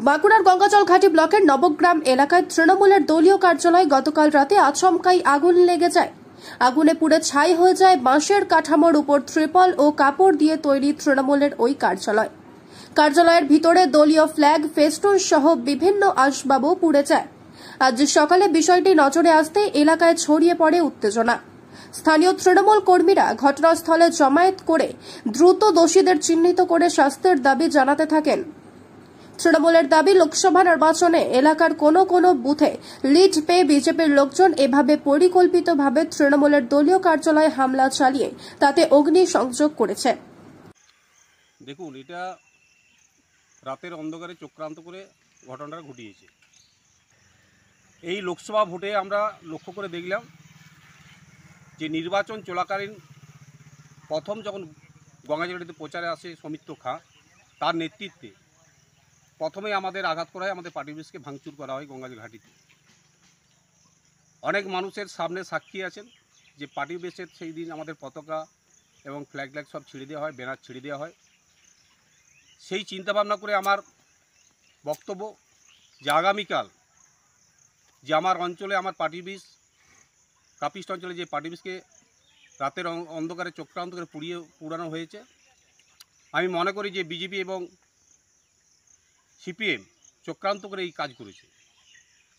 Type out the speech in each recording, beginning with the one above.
বাঁকুড়ার গঙ্গাজলঘাটি ব্লকের নবগ্রাম এলাকায় তৃণমূলের দলীয় কার্যালয়ে গতকাল রাতে আচমকাই আগুন লেগে যায়। আগুনে পুড়ে ছাই হয়ে যায় বাঁশের কাঠামোর উপর ত্রিপল ও কাপড় দিয়ে তৈরি তৃণমূলের ওই কার্যালয়। কার্যালয়ের ভিতরে দলীয় ফ্ল্যাগ, ফেস্টুন সহ বিভিন্ন আসবাবও পুড়ে যায়। আজ সকালে বিষয়টি নজরে আসতে এলাকায় ছড়িয়ে পড়ে উত্তেজনা। স্থানীয় তৃণমূল কর্মীরা ঘটনাস্থলে জমায়েত করে দ্রুত দোষীদের চিহ্নিত করে শাস্তির দাবি জানাতে থাকেন। তৃণমূলের দাবি, লোকসভা নির্বাচনে এলাকার কোনো কোনো বুথে লিড পেয়ে বিজেপির লোকজন এভাবে পরিকল্পিতভাবে তৃণমূলের দলীয় কার্যালয়ে হামলা চালিয়ে তাতে অগ্নি সংযোগ করেছে। দেখুন, এটা রাতের অন্ধকারে চক্রান্ত করে ঘটনাটা ঘটিয়েছে। এই লোকসভা ভোটে আমরা লক্ষ্য করে দেখলাম যে নির্বাচন চলাকালীন প্রথম যখন গঙ্গাজলঘাটিতে প্রচারে আসে সৌমিত্র খাঁ, তার নেতৃত্বে প্রথমেই আমাদের আঘাত করা হয়, আমাদের পার্টি অফিসকে ভাঙচুর করা হয় গঙ্গাজলঘাটিতে। অনেক মানুষের সামনে সাক্ষী আছেন যে পার্টি অফিসের সেই দিন আমাদের পতাকা এবং ফ্ল্যাগ সব ছিঁড়ে দেওয়া হয়, ব্যানার ছিঁড়ে দেওয়া হয়। সেই চিন্তাভাবনা করে আমার বক্তব্য যে আগামীকাল যে আমার অঞ্চলে আমার পার্টি অফিস কাপিস্ট অঞ্চলে যে পার্টি অফিসকে রাতের অন্ধকারে চক্রান্ত করে পুড়ানো হয়েছে, আমি মনে করি যে বিজেপি এবং সিপিএম চক্রান্ত করে এই কাজ করেছে।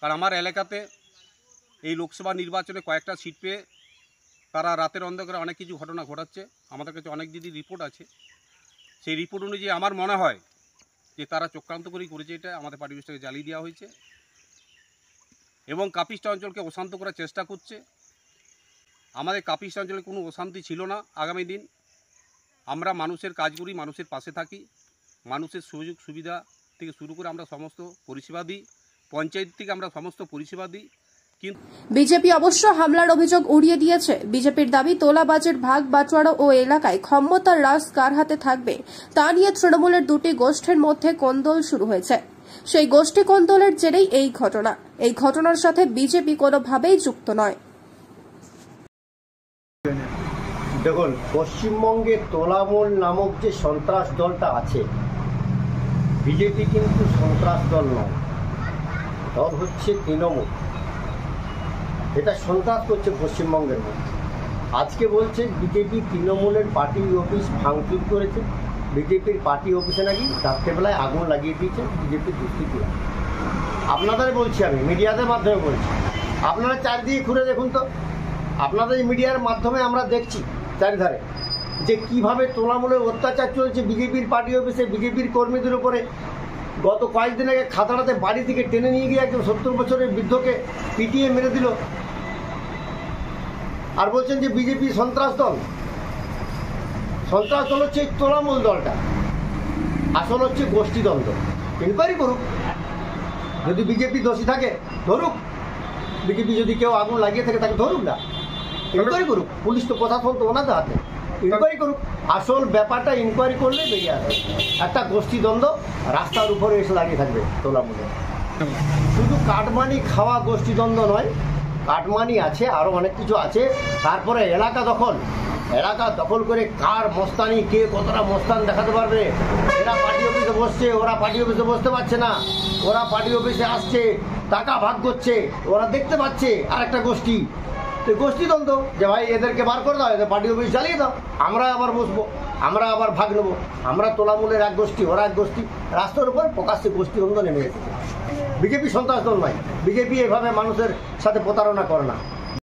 কারণ আমার এলাকাতে এই লোকসভা নির্বাচনে কয়েকটা সিট পেয়ে তারা রাতের অন্ধকারে অনেক কিছু ঘটনা ঘটাচ্ছে। আমাদের কাছে অনেক দিদি রিপোর্ট আছে। সেই রিপোর্ট অনুযায়ী আমার মনে হয় যে তারা চক্রান্ত করেই করেছে। এটা আমাদের পার্টি অফিসটাকে জ্বালিয়ে দেওয়া হয়েছে এবং কাপিস্ট অঞ্চলকে অশান্ত করার চেষ্টা করছে। আমাদের কাপিস্ট অঞ্চলে কোনো অশান্তি ছিল না। আগামী দিন আমরা মানুষের কাজ করি, মানুষের পাশে থাকি, মানুষের সুযোগ সুবিধা থেকে শুরু করে আমরা সমস্ত পরিষেবা দিই, পঞ্চায়েত থেকে আমরা সমস্ত পরিষেবা দিই। কিন্তু বিজেপি অবশ্য হামলার অভিযোগ উড়িয়ে দিয়েছে। বিজেপির দাবি, তোলাবাজের ভাগ বাটোয়ারা ও এলাকায় ক্ষমতার রাশ কার হাতে থাকবে তা নিয়ে তৃণমূলের দুটি গোষ্ঠীর মধ্যে কোন্দল শুরু হয়েছে। সেই গোষ্ঠী কোন্দলের জেরেই এই ঘটনা। এই ঘটনার সাথে বিজেপি কোনোভাবেই যুক্ত নয়। দেখুন, পশ্চিমবঙ্গে তোলামূল নামক যে সন্ত্রাস দলটা আছে, বিজেপি কিন্তু সন্ত্রাস দল নয়, দল হচ্ছে তৃণমূল। এটা সন্ত্রাস করছে পশ্চিমবঙ্গের মধ্যে। আজকে বলছে বিজেপি তৃণমূলের পার্টি অফিস ভাঙচুর করেছে, বিজেপির পার্টি অফিসে নাকি রাত্রেবেলায় আগুন লাগিয়ে দিয়েছে বিজেপির দুষ্কৃতীরা। আপনাদের বলছি, আমি মিডিয়াদের মাধ্যমে বলছি, আপনারা চারদিকে ঘুরে দেখুন তো। আপনাদের মিডিয়ার মাধ্যমে আমরা দেখছি চারিধারে যে কিভাবে তৃণমূলের অত্যাচার চলছে বিজেপির পার্টি অফিসে, বিজেপির কর্মীদের উপরে। গত কয়েকদিন আগে খাতড়াতে বাড়ি থেকে টেনে নিয়ে গিয়ে একজন 70 বছরের বৃদ্ধকে পিটিয়ে মেরে দিল, আর বলছেন যে বিজেপি সন্ত্রাস দল। সন্ত্রাস দল হচ্ছে এই তৃণমূল দলটা, আসল হচ্ছে গোষ্ঠীদ্বন্দ্ব। ইনকোয়ারি করুক, যদি বিজেপি দোষী থাকে ধরুক, বিজেপি যদি কেউ আগুন লাগিয়ে থাকে তাকে ধরুক না, ইনকোয়ারি করুক। পুলিশ তো প্রশাসন তো ওনাদের হাতে, ইনকোয়ারি করুক। আসল ব্যাপারটা ইনকোয়ারি করলে বেরিয়ে আসবে। একটা গোষ্ঠীদ্বন্দ্ব রাস্তার উপরে এসে দাঁড়িয়ে থাকবে তোলামূলে। শুধু কাটমানি খাওয়া গোষ্ঠীদ্বন্দ্ব নয়, কাটমানি আছে, আরও অনেক কিছু আছে। তারপরে এলাকা দখল করে কার মস্তানি, কে কতটা মস্তান দেখাতে পারবে। এরা পার্টি অফিসে বসছে, ওরা পার্টি অফিসে বসতে পারছে না, ওরা পার্টি অফিসে আসছে, টাকা ভাগ করছে, ওরা দেখতে পাচ্ছে আর একটা গোষ্ঠী। তো গোষ্ঠীদ্বন্দ্ব যে ভাই এদেরকে বার করে দাও, এদের পার্টি অফিস জ্বালিয়ে দাও, আমরা আবার বসবো, আমরা আবার ভাগ নেবো। আমরা তোলামূলের এক গোষ্ঠী, ওরা এক গোষ্ঠী, রাস্তার উপর প্রকাশ্যে গোষ্ঠীদ্বন্দ্ব নেমে গেছে। বিজেপি সন্ত্রাস দল নয়, বিজেপি এভাবে মানুষের সাথে প্রতারণা করে না।